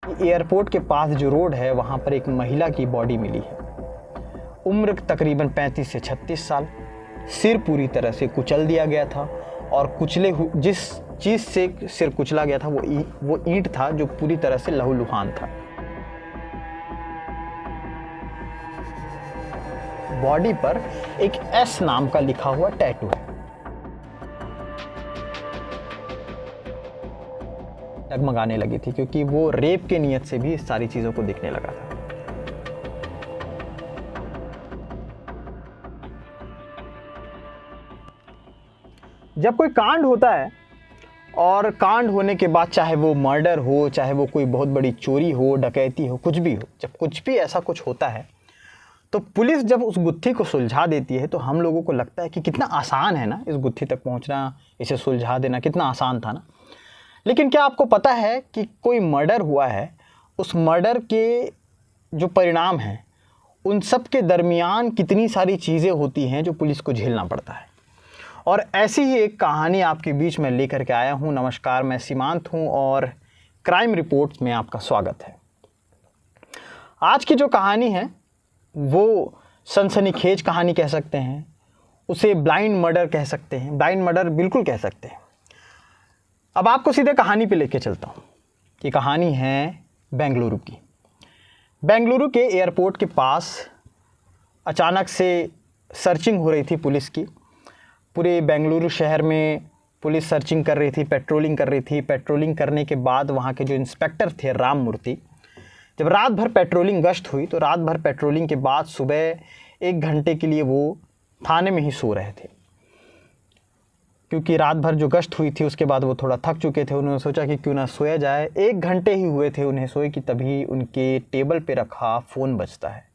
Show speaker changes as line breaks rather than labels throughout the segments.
Airport के पास जो road है वहाँ पर एक महिला की बॉडी मिली है। उम्र तकरीबन 35 से 36 साल। सिर पूरी तरह से कुचल दिया गया था और जिस चीज़ से सिर कुचला गया था वो ईंट था जो पूरी तरह से लहूलुहान था। बॉडी पर एक एस नाम का लिखा हुआ टैटू है। डगमगाने लगी थी क्योंकि वो रेप के नियत से भी इस सारी चीज़ों को देखने लगा था। जब कोई कांड होता है और कांड होने के बाद चाहे वो मर्डर हो, चाहे वो कोई बहुत बड़ी चोरी हो, डकैती हो, कुछ भी हो, जब कुछ भी ऐसा कुछ होता है तो पुलिस जब उस गुत्थी को सुलझा देती है तो हम लोगों को लगता है कि कितना आसान है ना इस गुत्थी तक पहुंचना, इसे सुलझा देना कितना आसान था ना। लेकिन क्या आपको पता है कि कोई मर्डर हुआ है, उस मर्डर के जो परिणाम हैं उन सब के दरमियान कितनी सारी चीज़ें होती हैं जो पुलिस को झेलना पड़ता है। और ऐसी ही एक कहानी आपके बीच में लेकर के आया हूँ। नमस्कार, मैं सीमांत हूँ और क्राइम रिपोर्ट्स में आपका स्वागत है। आज की जो कहानी है वो सनसनीखेज कहानी कह सकते हैं, उसे ब्लाइंड मर्डर कह सकते हैं, ब्लाइंड मर्डर बिल्कुल कह सकते हैं। अब आपको सीधे कहानी पे लेके चलता हूँ कि कहानी है बेंगलुरु की। बेंगलुरु के एयरपोर्ट के पास अचानक से सर्चिंग हो रही थी पुलिस की। पूरे बेंगलुरु शहर में पुलिस सर्चिंग कर रही थी, पेट्रोलिंग कर रही थी। पेट्रोलिंग करने के बाद वहाँ के जो इंस्पेक्टर थे राम मूर्ति, जब रात भर पेट्रोलिंग गश्त हुई तो रात भर पेट्रोलिंग के बाद सुबह 1 घंटे के लिए वो थाने में ही सो रहे थे, क्योंकि रात भर जो गश्त हुई थी उसके बाद वो थोड़ा थक चुके थे। उन्होंने सोचा कि क्यों ना सोया जाए। 1 घंटे ही हुए थे उन्हें सोए कि तभी उनके टेबल पे रखा फ़ोन बजता है।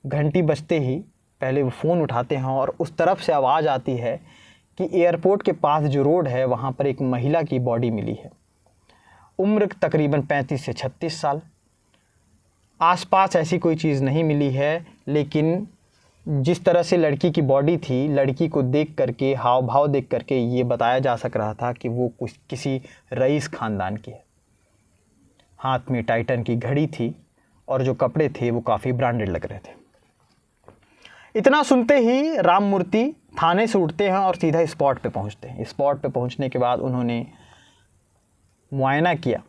घंटी बजते ही पहले वो फ़ोन उठाते हैं और उस तरफ से आवाज़ आती है कि एयरपोर्ट के पास जो रोड है वहाँ पर एक महिला की बॉडी मिली है। उम्र तकरीबन 35 से 36 साल। आसपास ऐसी कोई चीज़ नहीं मिली है, लेकिन जिस तरह से लड़की की बॉडी थी, लड़की को देख करके, हाव भाव देख करके ये बताया जा सक रहा था कि वो किसी रईस ख़ानदान की है। हाथ में टाइटन की घड़ी थी और जो कपड़े थे वो काफ़ी ब्रांडेड लग रहे थे। इतना सुनते ही राम मूर्ति थाने से उठते हैं और सीधा स्पॉट पे पहुंचते हैं। स्पॉट पे पहुंचने के बाद उन्होंने मुआयना किया,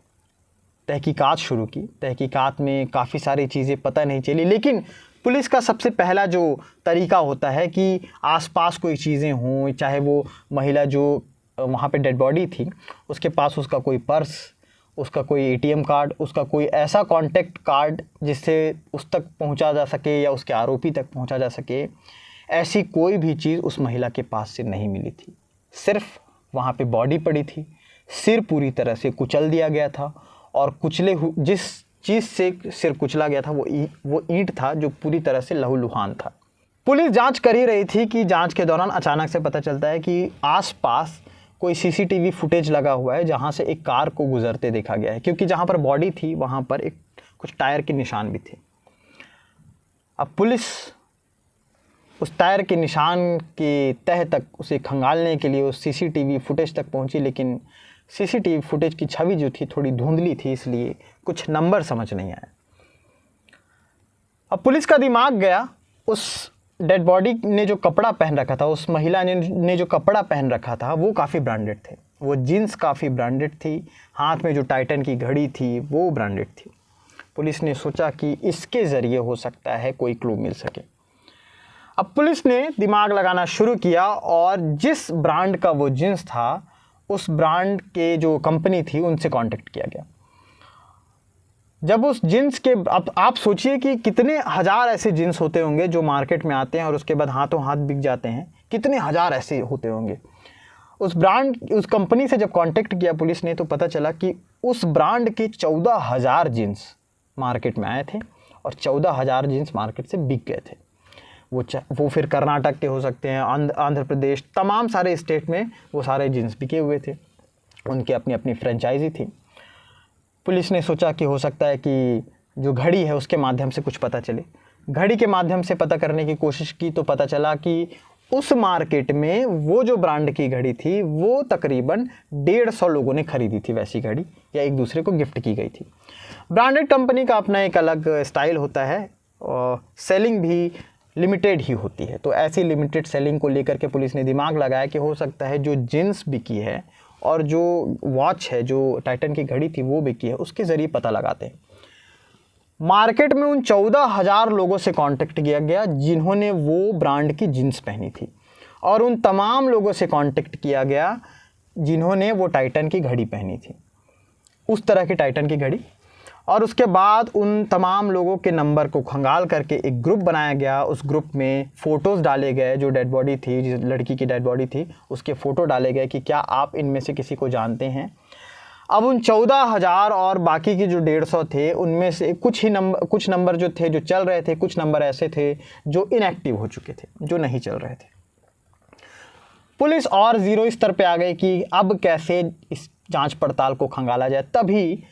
तहकीकात शुरू की। तहकीकात में काफ़ी सारी चीज़ें पता नहीं चली, लेकिन पुलिस का सबसे पहला जो तरीका होता है कि आसपास कोई चीज़ें हों, चाहे वो महिला जो वहाँ पे डेड बॉडी थी उसके पास उसका कोई पर्स, उसका कोई एटीएम कार्ड, उसका कोई ऐसा कॉन्टैक्ट कार्ड जिससे उस तक पहुंचा जा सके या उसके आरोपी तक पहुंचा जा सके, ऐसी कोई भी चीज़ उस महिला के पास से नहीं मिली थी। सिर्फ वहाँ पे बॉडी पड़ी थी, सिर पूरी तरह से कुचल दिया गया था और जिस चीज़ से सिर कुचला गया था वो ईंट था जो पूरी तरह से लहूलुहान था। पुलिस जांच कर ही रही थी कि जांच के दौरान अचानक से पता चलता है कि आसपास कोई सीसीटीवी फुटेज लगा हुआ है जहां से एक कार को गुजरते देखा गया है, क्योंकि जहां पर बॉडी थी वहां पर कुछ टायर के निशान भी थे। अब पुलिस उस टायर के निशान के तह तक उसे खंगालने के लिए उस सीसीटीवी फुटेज तक पहुंची, लेकिन सीसीटीवी फुटेज की छवि जो थी थोड़ी धुंधली थी, इसलिए कुछ नंबर समझ नहीं आया। अब पुलिस का दिमाग गया, उस डेड बॉडी ने जो कपड़ा पहन रखा था, उस महिला ने जो कपड़ा पहन रखा था वो काफ़ी ब्रांडेड थे, वो जीन्स काफ़ी ब्रांडेड थी, हाथ में जो टाइटन की घड़ी थी वो ब्रांडेड थी। पुलिस ने सोचा कि इसके ज़रिए हो सकता है कोई क्लू मिल सके। अब पुलिस ने दिमाग लगाना शुरू किया और जिस ब्रांड का वो जीन्स था उस ब्रांड के जो कंपनी थी उनसे कांटेक्ट किया गया। जब उस जीन्स के, अब आप सोचिए कि कितने हज़ार ऐसे जीन्स होते होंगे जो मार्केट में आते हैं और उसके बाद हाथों हाथ बिक जाते हैं, कितने हज़ार ऐसे होते होंगे। उस कंपनी से जब कांटेक्ट किया पुलिस ने तो पता चला कि उस ब्रांड के 14,000 जीन्स मार्केट में आए थे और 14,000 जीन्स मार्केट से बिक गए थे। वो फिर कर्नाटक के हो सकते हैं, आंध्र प्रदेश, तमाम सारे स्टेट में वो सारे जीन्स बिके हुए थे, उनकी अपनी अपनी फ्रेंचाइजी थी। पुलिस ने सोचा कि हो सकता है कि जो घड़ी है उसके माध्यम से कुछ पता चले। घड़ी के माध्यम से पता करने की कोशिश की तो पता चला कि उस मार्केट में वो जो ब्रांड की घड़ी थी वो तकरीबन 150 लोगों ने खरीदी थी वैसी घड़ी, या एक दूसरे को गिफ्ट की गई थी। ब्रांडेड कंपनी का अपना एक अलग स्टाइल होता है और सेलिंग भी लिमिटेड ही होती है। तो ऐसी लिमिटेड सेलिंग को लेकर के पुलिस ने दिमाग लगाया कि हो सकता है जो जींस बिकी है और जो वॉच है, जो टाइटन की घड़ी थी वो बिकी है, उसके ज़रिए पता लगाते हैं। मार्केट में उन 14,000 लोगों से कांटेक्ट किया गया जिन्होंने वो ब्रांड की जींस पहनी थी, और उन तमाम लोगों से कांटेक्ट किया गया जिन्होंने वो टाइटन की घड़ी पहनी थी, उस तरह की टाइटन की घड़ी। और उसके बाद उन तमाम लोगों के नंबर को खंगाल करके एक ग्रुप बनाया गया। उस ग्रुप में फ़ोटोज़ डाले गए, जो डेड बॉडी थी, जिस लड़की की डेड बॉडी थी उसके फ़ोटो डाले गए कि क्या आप इनमें से किसी को जानते हैं। अब उन 14,000 और बाकी के जो 150 थे उनमें से कुछ नंबर जो थे जो चल रहे थे, कुछ नंबर ऐसे थे जो इनएक्टिव हो चुके थे, जो नहीं चल रहे थे। पुलिस और ज़ीरो स्तर पे आ गई कि अब कैसे इस जांच पड़ताल को खंगाला जाए। तभी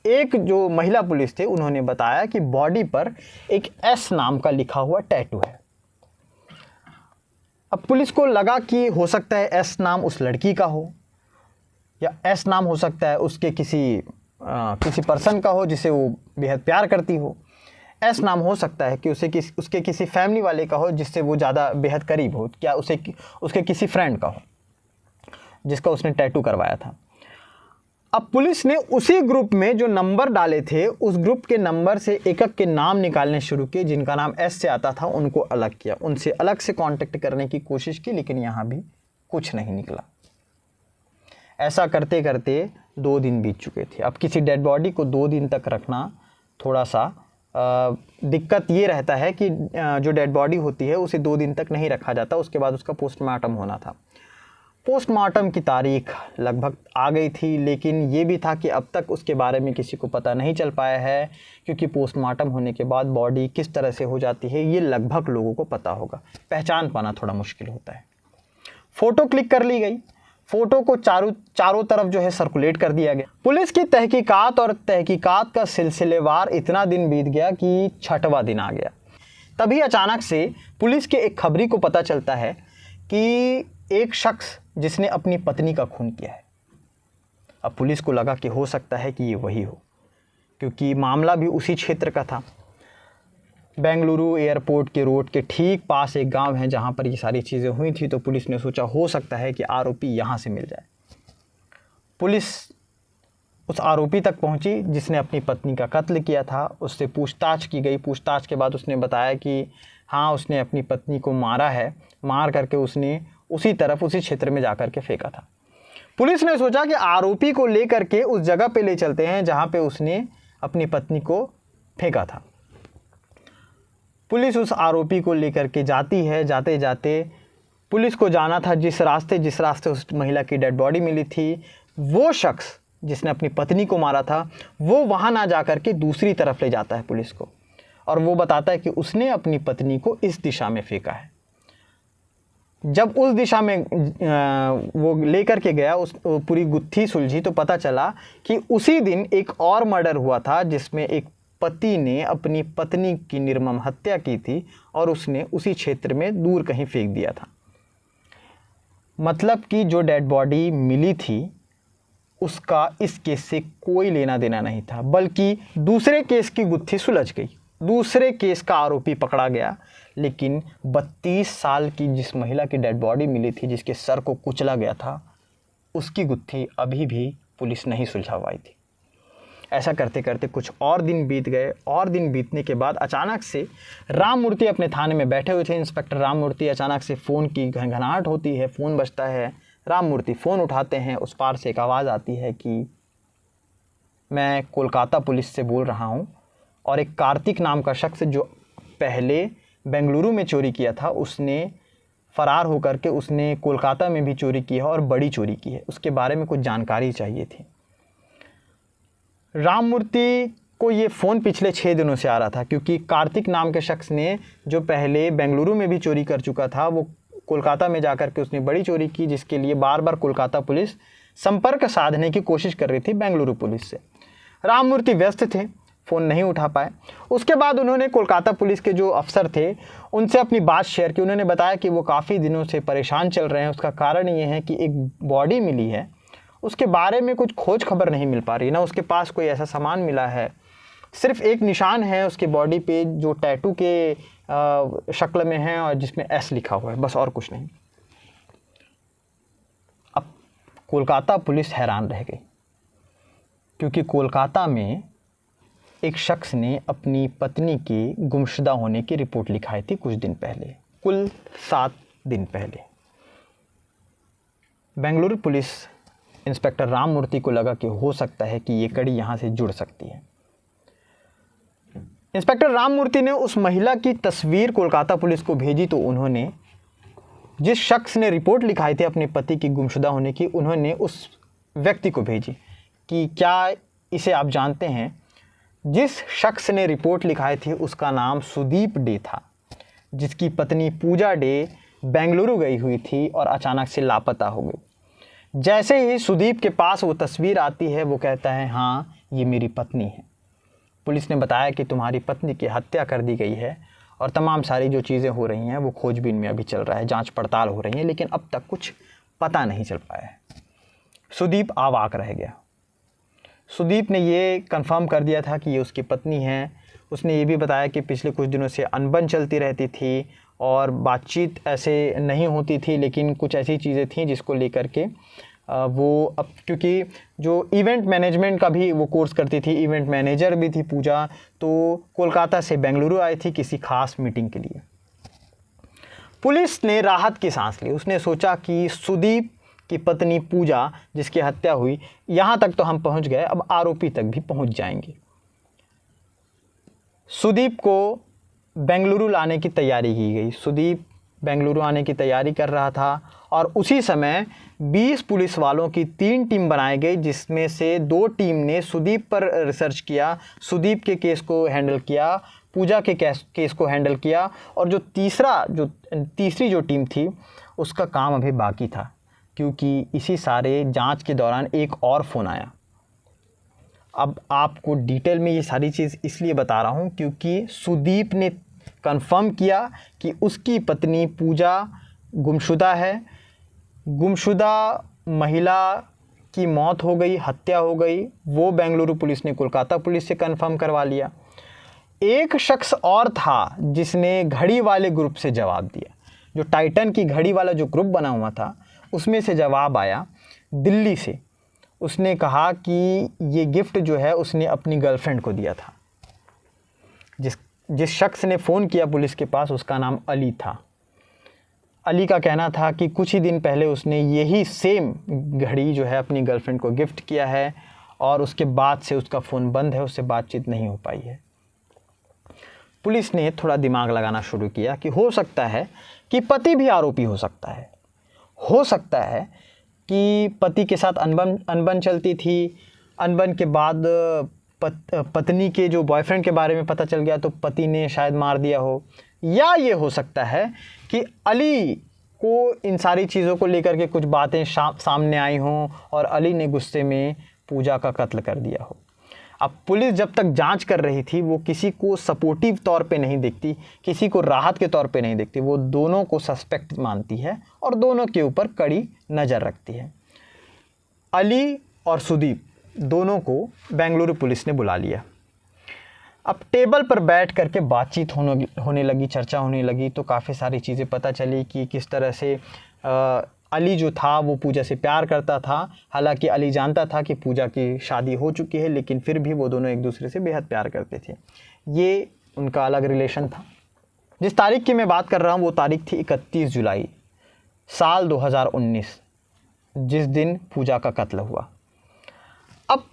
एक जो महिला पुलिस थे उन्होंने बताया कि बॉडी पर एक एस नाम का लिखा हुआ टैटू है। अब पुलिस को लगा कि हो सकता है एस नाम उस लड़की का हो, या एस नाम हो सकता है उसके किसी पर्सन का हो जिसे वो बेहद प्यार करती हो। एस नाम हो सकता है कि उसके किसी फैमिली वाले का हो जिससे वो ज़्यादा बेहद करीब हो, क्या उसके किसी फ्रेंड का हो जिसका उसने टैटू करवाया था। अब पुलिस ने उसी ग्रुप में जो नंबर डाले थे उस ग्रुप के नंबर से एक एक के नाम निकालने शुरू किए, जिनका नाम एस से आता था उनको अलग किया, उनसे अलग से कांटेक्ट करने की कोशिश की, लेकिन यहाँ भी कुछ नहीं निकला। ऐसा करते करते 2 दिन बीत चुके थे। अब किसी डेड बॉडी को 2 दिन तक रखना थोड़ा सा दिक्कत ये रहता है कि जो डेड बॉडी होती है उसे 2 दिन तक नहीं रखा जाता, उसके बाद उसका पोस्टमार्टम होना था। पोस्टमार्टम की तारीख लगभग आ गई थी, लेकिन ये भी था कि अब तक उसके बारे में किसी को पता नहीं चल पाया है, क्योंकि पोस्टमार्टम होने के बाद बॉडी किस तरह से हो जाती है ये लगभग लोगों को पता होगा, पहचान पाना थोड़ा मुश्किल होता है। फ़ोटो क्लिक कर ली गई, फ़ोटो को चारों तरफ जो है सर्कुलेट कर दिया गया। पुलिस की तहकीकात का सिलसिलेवार इतना दिन बीत गया कि 6वां दिन आ गया। तभी अचानक से पुलिस के एक खबरी को पता चलता है कि एक शख्स जिसने अपनी पत्नी का खून किया है। अब पुलिस को लगा कि हो सकता है कि ये वही हो, क्योंकि मामला भी उसी क्षेत्र का था। बेंगलुरु एयरपोर्ट के रोड के ठीक पास एक गांव है जहां पर ये सारी चीज़ें हुई थी, तो पुलिस ने सोचा हो सकता है कि आरोपी यहां से मिल जाए। पुलिस उस आरोपी तक पहुंची जिसने अपनी पत्नी का कत्ल किया था, उससे पूछताछ की गई। पूछताछ के बाद उसने बताया कि हाँ, उसने अपनी पत्नी को मारा है, मार करके उसने उसी क्षेत्र में जाकर के फेंका था। पुलिस ने सोचा कि आरोपी को लेकर के उस जगह पे ले चलते हैं जहां पे उसने अपनी पत्नी को फेंका था। पुलिस उस आरोपी को लेकर के जाती है। जाते जाते पुलिस को जाना था जिस रास्ते उस महिला की डेड बॉडी मिली थी, वो शख्स जिसने अपनी पत्नी को मारा था वो वहाँ ना जा कर के दूसरी तरफ ले जाता है पुलिस को, और वो बताता है कि उसने अपनी पत्नी को इस दिशा में फेंका है। जब उस दिशा में वो लेकर के गया, उस पूरी गुत्थी सुलझी तो पता चला कि उसी दिन एक और मर्डर हुआ था जिसमें एक पति ने अपनी पत्नी की निर्मम हत्या की थी और उसने उसी क्षेत्र में दूर कहीं फेंक दिया था। मतलब कि जो डेड बॉडी मिली थी उसका इस केस से कोई लेना देना नहीं था, बल्कि दूसरे केस की गुत्थी सुलझ गई, दूसरे केस का आरोपी पकड़ा गया। लेकिन 32 साल की जिस महिला की डेड बॉडी मिली थी, जिसके सर को कुचला गया था, उसकी गुत्थी अभी भी पुलिस नहीं सुलझा पाई थी। ऐसा करते करते कुछ और दिन बीत गए, और दिन बीतने के बाद अचानक से राम मूर्ति अपने थाने में बैठे हुए थे। इंस्पेक्टर राम मूर्ति, अचानक से फ़ोन की घनघनाहट होती है, फ़ोन बजता है। राम मूर्ति फ़ोन उठाते हैं, उस पार से एक आवाज़ आती है कि मैं कोलकाता पुलिस से बोल रहा हूँ, और एक कार्तिक नाम का शख्स जो पहले बेंगलुरु में चोरी किया था, उसने फ़रार होकर के उसने कोलकाता में भी चोरी की है और बड़ी चोरी की है, उसके बारे में कुछ जानकारी चाहिए थी। राम मूर्ति को ये फ़ोन पिछले 6 दिनों से आ रहा था, क्योंकि कार्तिक नाम के शख्स ने जो पहले बेंगलुरु में भी चोरी कर चुका था, वो कोलकाता में जाकर के उसने बड़ी चोरी की, जिसके लिए बार बार कोलकाता पुलिस संपर्क साधने की कोशिश कर रही थी बेंगलुरु पुलिस से। राम मूर्ति व्यस्त थे, फ़ोन नहीं उठा पाए। उसके बाद उन्होंने कोलकाता पुलिस के जो अफसर थे उनसे अपनी बात शेयर की। उन्होंने बताया कि वो काफ़ी दिनों से परेशान चल रहे हैं। उसका कारण ये है कि एक बॉडी मिली है, उसके बारे में कुछ खोज खबर नहीं मिल पा रही, ना उसके पास कोई ऐसा सामान मिला है। सिर्फ एक निशान है उसके बॉडी पे जो टैटू के शक्ल में है और जिसमें एस लिखा हुआ है, बस और कुछ नहीं। अब कोलकाता पुलिस हैरान रह गई, क्योंकि कोलकाता में एक शख्स ने अपनी पत्नी की गुमशुदा होने की रिपोर्ट लिखाई थी कुछ दिन पहले, कुल 7 दिन पहले। बेंगलुरु पुलिस इंस्पेक्टर राममूर्ति को लगा कि हो सकता है कि ये कड़ी यहाँ से जुड़ सकती है। इंस्पेक्टर राममूर्ति ने उस महिला की तस्वीर कोलकाता पुलिस को भेजी, तो उन्होंने जिस शख्स ने रिपोर्ट लिखाई थी अपने पति की गुमशुदा होने की, उन्होंने उस व्यक्ति को भेजी कि क्या इसे आप जानते हैं। जिस शख्स ने रिपोर्ट लिखाई थी उसका नाम सुदीप डे था, जिसकी पत्नी पूजा डे बेंगलुरु गई हुई थी और अचानक से लापता हो गई। जैसे ही सुदीप के पास वो तस्वीर आती है, वो कहता है हाँ ये मेरी पत्नी है। पुलिस ने बताया कि तुम्हारी पत्नी की हत्या कर दी गई है और तमाम सारी जो चीज़ें हो रही हैं वो खोजबीन में अभी चल रहा है, जांच पड़ताल हो रही है, लेकिन अब तक कुछ पता नहीं चल पाया है। सुदीप अवाक रह गया। सुदीप ने ये कंफर्म कर दिया था कि ये उसकी पत्नी है। उसने ये भी बताया कि पिछले कुछ दिनों से अनबन चलती रहती थी और बातचीत ऐसे नहीं होती थी, लेकिन कुछ ऐसी चीज़ें थीं जिसको लेकर के वो अब, क्योंकि जो इवेंट मैनेजमेंट का भी वो कोर्स करती थी, इवेंट मैनेजर भी थी पूजा, तो कोलकाता से बेंगलुरु आई थी किसी खास मीटिंग के लिए। पुलिस ने राहत की सांस ली। उसने सोचा कि सुदीप की पत्नी पूजा जिसकी हत्या हुई, यहाँ तक तो हम पहुँच गए, अब आरोपी तक भी पहुँच जाएंगे। सुदीप को बेंगलुरु लाने की तैयारी की गई। सुदीप बेंगलुरु आने की तैयारी कर रहा था और उसी समय 20 पुलिस वालों की 3 टीम बनाई गई, जिसमें से 2 टीम ने सुदीप पर रिसर्च किया, सुदीप के केस को हैंडल किया, पूजा के केस को हैंडल किया, और जो तीसरी जो टीम थी उसका काम अभी बाकी था, क्योंकि इसी सारे जांच के दौरान एक और फ़ोन आया। अब आपको डिटेल में ये सारी चीज़ इसलिए बता रहा हूँ क्योंकि सुदीप ने कंफर्म किया कि उसकी पत्नी पूजा गुमशुदा है। गुमशुदा महिला की मौत हो गई, हत्या हो गई। वो बेंगलुरु पुलिस ने कोलकाता पुलिस से कंफर्म करवा लिया। एक शख्स और था जिसने घड़ी वाले ग्रुप से जवाब दिया। जो टाइटन की घड़ी वाला जो ग्रुप बना हुआ था उसमें से जवाब आया दिल्ली से। उसने कहा कि ये गिफ्ट जो है उसने अपनी गर्लफ्रेंड को दिया था। जिस शख्स ने फ़ोन किया पुलिस के पास उसका नाम अली था। अली का कहना था कि कुछ ही दिन पहले उसने यही सेम घड़ी जो है अपनी गर्लफ्रेंड को गिफ्ट किया है और उसके बाद से उसका फ़ोन बंद है, उससे बातचीत नहीं हो पाई है। पुलिस ने थोड़ा दिमाग लगाना शुरू किया कि हो सकता है कि पति भी आरोपी हो सकता है। हो सकता है कि पति के साथ अनबन चलती थी, अनबन के बाद पत्नी के जो बॉयफ्रेंड के बारे में पता चल गया तो पति ने शायद मार दिया हो, या ये हो सकता है कि अली को इन सारी चीज़ों को लेकर के कुछ बातें सामने आई हों और अली ने गुस्से में पूजा का कत्ल कर दिया हो। अब पुलिस जब तक जांच कर रही थी वो किसी को सपोर्टिव तौर पे नहीं देखती, किसी को राहत के तौर पे नहीं देखती, वो दोनों को सस्पेक्ट मानती है और दोनों के ऊपर कड़ी नज़र रखती है। अली और सुदीप दोनों को बेंगलुरु पुलिस ने बुला लिया। अब टेबल पर बैठ करके बातचीत होने लगी, चर्चा होने लगी, तो काफ़ी सारी चीज़ें पता चली कि किस तरह से अली जो था वो पूजा से प्यार करता था। हालांकि अली जानता था कि पूजा की शादी हो चुकी है, लेकिन फिर भी वो दोनों एक दूसरे से बेहद प्यार करते थे। ये उनका अलग रिलेशन था। जिस तारीख की मैं बात कर रहा हूँ वो तारीख थी 31 जुलाई साल 2019, जिस दिन पूजा का कत्ल हुआ। अब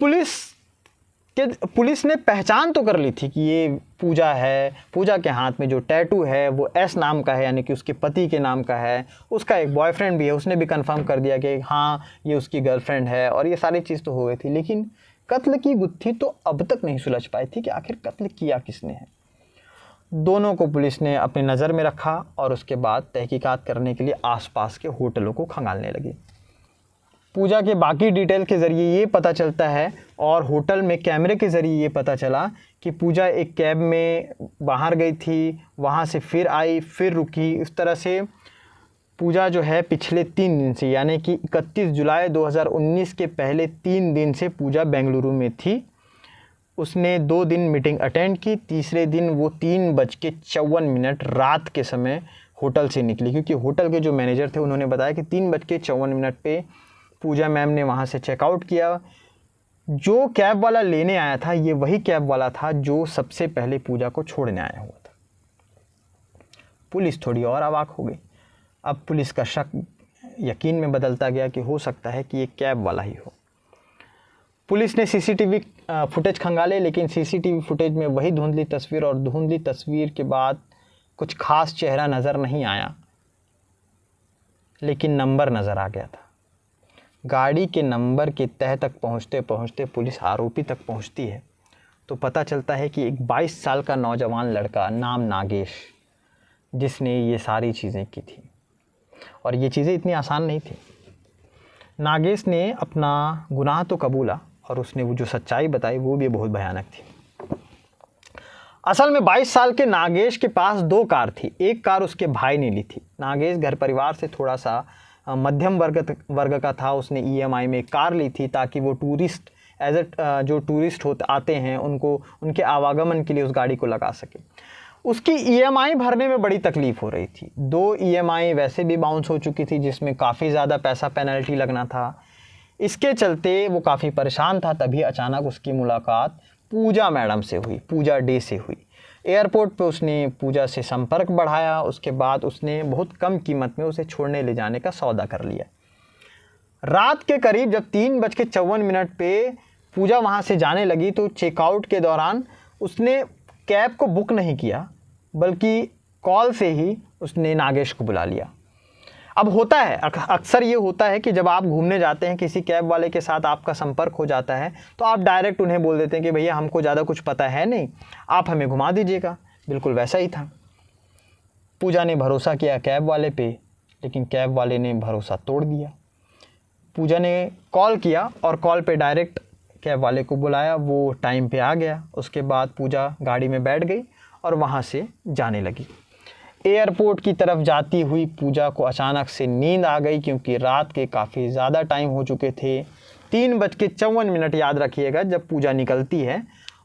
पुलिस ने पहचान तो कर ली थी कि ये पूजा है। पूजा के हाथ में जो टैटू है वो एस नाम का है, यानी कि उसके पति के नाम का है। उसका एक बॉयफ्रेंड भी है, उसने भी कंफर्म कर दिया कि हाँ ये उसकी गर्लफ्रेंड है, और ये सारी चीज़ तो हो गई थी। लेकिन कत्ल की गुत्थी तो अब तक नहीं सुलझ पाई थी कि आखिर कत्ल किया किसने है। दोनों को पुलिस ने अपनी नज़र में रखा और उसके बाद तहकीकात करने के लिए आसपास के होटलों को खंगालने लगी। पूजा के बाकी डिटेल के ज़रिए ये पता चलता है और होटल में कैमरे के ज़रिए ये पता चला कि पूजा एक कैब में बाहर गई थी, वहाँ से फिर आई, फिर रुकी। इस तरह से पूजा जो है पिछले 3 दिन से, यानी कि 31 जुलाई 2019 के पहले 3 दिन से पूजा बेंगलुरु में थी। उसने 2 दिन मीटिंग अटेंड की। तीसरे दिन वो 3:54 रात के समय होटल से निकली, क्योंकि होटल के जो मैनेजर थे उन्होंने बताया कि 3:54 पे पूजा मैम ने वहाँ से चेकआउट किया। जो कैब वाला लेने आया था ये वही कैब वाला था जो सबसे पहले पूजा को छोड़ने आया हुआ था। पुलिस थोड़ी और अवाक हो गई। अब पुलिस का शक यकीन में बदलता गया कि हो सकता है कि ये कैब वाला ही हो। पुलिस ने सीसीटीवी फुटेज खंगाले, लेकिन सीसीटीवी फुटेज में वही धुंधली तस्वीर, और धुंधली तस्वीर के बाद कुछ खास चेहरा नज़र नहीं आया, लेकिन नंबर नज़र आ गया था। गाड़ी के नंबर के तह तक पहुंचते पहुंचते पुलिस आरोपी तक पहुंचती है तो पता चलता है कि एक 22 साल का नौजवान लड़का नाम नागेश, जिसने ये सारी चीज़ें की थी। और ये चीज़ें इतनी आसान नहीं थी। नागेश ने अपना गुनाह तो कबूला और उसने वो जो सच्चाई बताई वो भी बहुत भयानक थी। असल में 22 साल के नागेश के पास 2 कार थी। एक कार उसके भाई ने ली थी। नागेश घर परिवार से थोड़ा सा मध्यम वर्ग का था। उसने EMI में कार ली थी ताकि वो टूरिस्ट जो टूरिस्ट आते हैं उनके आवागमन के लिए उस गाड़ी को लगा सके। उसकी EMI भरने में बड़ी तकलीफ़ हो रही थी। 2 EMI वैसे भी बाउंस हो चुकी थी जिसमें काफ़ी ज़्यादा पैसा पेनल्टी लगना था। इसके चलते वो काफ़ी परेशान था। तभी अचानक उसकी मुलाकात पूजा मैडम से हुई, पूजा डे से हुई। एयरपोर्ट पे उसने पूजा से संपर्क बढ़ाया। उसके बाद उसने बहुत कम कीमत में उसे छोड़ने ले जाने का सौदा कर लिया। रात के करीब जब 3:54 पे पूजा वहाँ से जाने लगी तो चेकआउट के दौरान उसने कैब को बुक नहीं किया, बल्कि कॉल से ही उसने नागेश को बुला लिया। अब होता है, अक्सर ये होता है कि जब आप घूमने जाते हैं किसी कैब वाले के साथ आपका संपर्क हो जाता है तो आप डायरेक्ट उन्हें बोल देते हैं कि भैया हमको ज़्यादा कुछ पता है नहीं, आप हमें घुमा दीजिएगा। बिल्कुल वैसा ही था। पूजा ने भरोसा किया कैब वाले पे, लेकिन कैब वाले ने भरोसा तोड़ दिया। पूजा ने कॉल किया और कॉल पे डायरेक्ट कैब वाले को बुलाया। वो टाइम पे आ गया। उसके बाद पूजा गाड़ी में बैठ गई और वहाँ से जाने लगी। एयरपोर्ट की तरफ जाती हुई पूजा को अचानक से नींद आ गई, क्योंकि रात के काफ़ी ज़्यादा टाइम हो चुके थे। 3:54 याद रखिएगा जब पूजा निकलती है,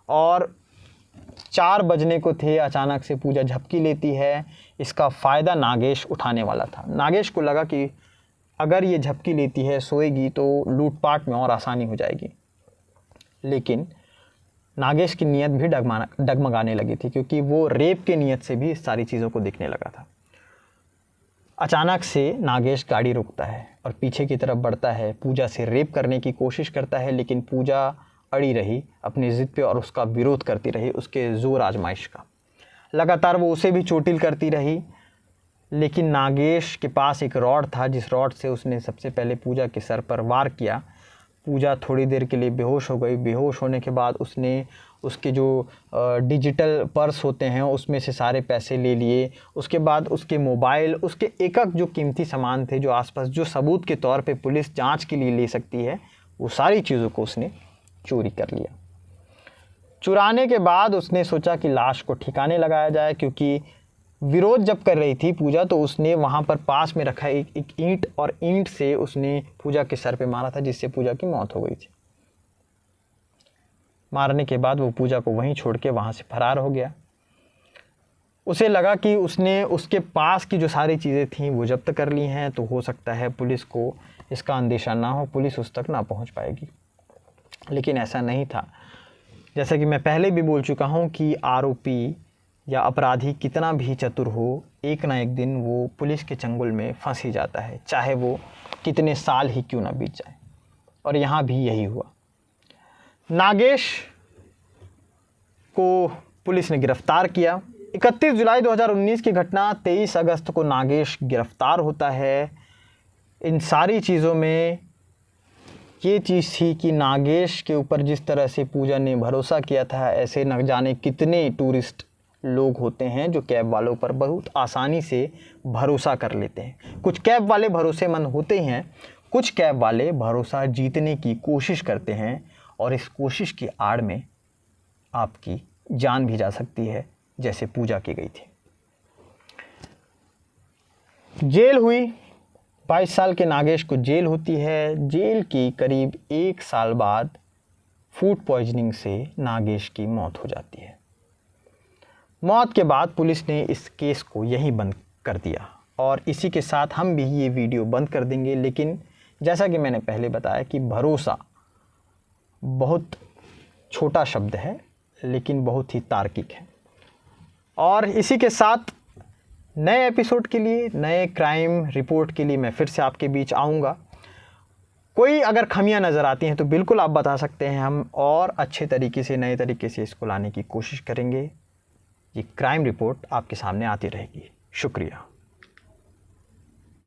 और 4 बजने को थे। अचानक से पूजा झपकी लेती है। इसका फ़ायदा नागेश उठाने वाला था। नागेश को लगा कि अगर ये झपकी लेती है, सोएगी, तो लूटपाट में और आसानी हो जाएगी। लेकिन नागेश की नीयत भी डगमगाने लगी थी, क्योंकि वो रेप के नीयत से भी इस सारी चीज़ों को देखने लगा था। अचानक से नागेश गाड़ी रोकता है और पीछे की तरफ बढ़ता है। पूजा से रेप करने की कोशिश करता है, लेकिन पूजा अड़ी रही अपनी ज़िद पे और उसका विरोध करती रही, उसके ज़ोर आजमाइश का। लगातार वो उसे भी चोटिल करती रही, लेकिन नागेश के पास एक रॉड था, जिस रॉड से उसने सबसे पहले पूजा के सर पर वार किया। पूजा थोड़ी देर के लिए बेहोश हो गई। बेहोश होने के बाद उसने उसके जो डिजिटल पर्स होते हैं उसमें से सारे पैसे ले लिए। उसके बाद उसके मोबाइल, उसके एक जो कीमती सामान थे जो आसपास, जो सबूत के तौर पे पुलिस जांच के लिए ले सकती है, वो सारी चीज़ों को उसने चोरी कर लिया। चुराने के बाद उसने सोचा कि लाश को ठिकाने लगाया जाए, क्योंकि विरोध जब कर रही थी पूजा तो उसने वहाँ पर पास में रखा एक ईंट, और ईंट से उसने पूजा के सर पे मारा था, जिससे पूजा की मौत हो गई थी। मारने के बाद वो पूजा को वहीं छोड़ के वहाँ से फरार हो गया। उसे लगा कि उसने उसके पास की जो सारी चीज़ें थीं वो जब्त कर ली हैं, तो हो सकता है पुलिस को इसका अंदेशा ना हो, पुलिस उस तक ना पहुँच पाएगी। लेकिन ऐसा नहीं था। जैसा कि मैं पहले भी बोल चुका हूँ कि आरोपी या अपराधी कितना भी चतुर हो, एक ना एक दिन वो पुलिस के चंगुल में फंस ही जाता है, चाहे वो कितने साल ही क्यों ना बीत जाए। और यहाँ भी यही हुआ। नागेश को पुलिस ने गिरफ्तार किया। 31 जुलाई 2019 की घटना, 23 अगस्त को नागेश गिरफ्तार होता है। इन सारी चीज़ों में ये चीज़ थी कि नागेश के ऊपर जिस तरह से पूजा ने भरोसा किया था, ऐसे न जाने कितने टूरिस्ट लोग होते हैं जो कैब वालों पर बहुत आसानी से भरोसा कर लेते हैं। कुछ कैब वाले भरोसेमंद होते हैं, कुछ कैब वाले भरोसा जीतने की कोशिश करते हैं और इस कोशिश की आड़ में आपकी जान भी जा सकती है, जैसे पूजा की गई थी। जेल हुई, 22 साल के नागेश को जेल होती है। जेल की करीब 1 साल बाद फूड पॉइजनिंग से नागेश की मौत हो जाती है। मौत के बाद पुलिस ने इस केस को यहीं बंद कर दिया और इसी के साथ हम भी ये वीडियो बंद कर देंगे। लेकिन जैसा कि मैंने पहले बताया कि भरोसा बहुत छोटा शब्द है लेकिन बहुत ही तार्किक है। और इसी के साथ नए एपिसोड के लिए, नए क्राइम रिपोर्ट के लिए मैं फिर से आपके बीच आऊँगा। कोई अगर खामियां नज़र आती हैं तो बिल्कुल आप बता सकते हैं, हम और अच्छे तरीके से, नए तरीके से इसको लाने की कोशिश करेंगे। ये क्राइम रिपोर्ट आपके सामने आती रहेगी। शुक्रिया।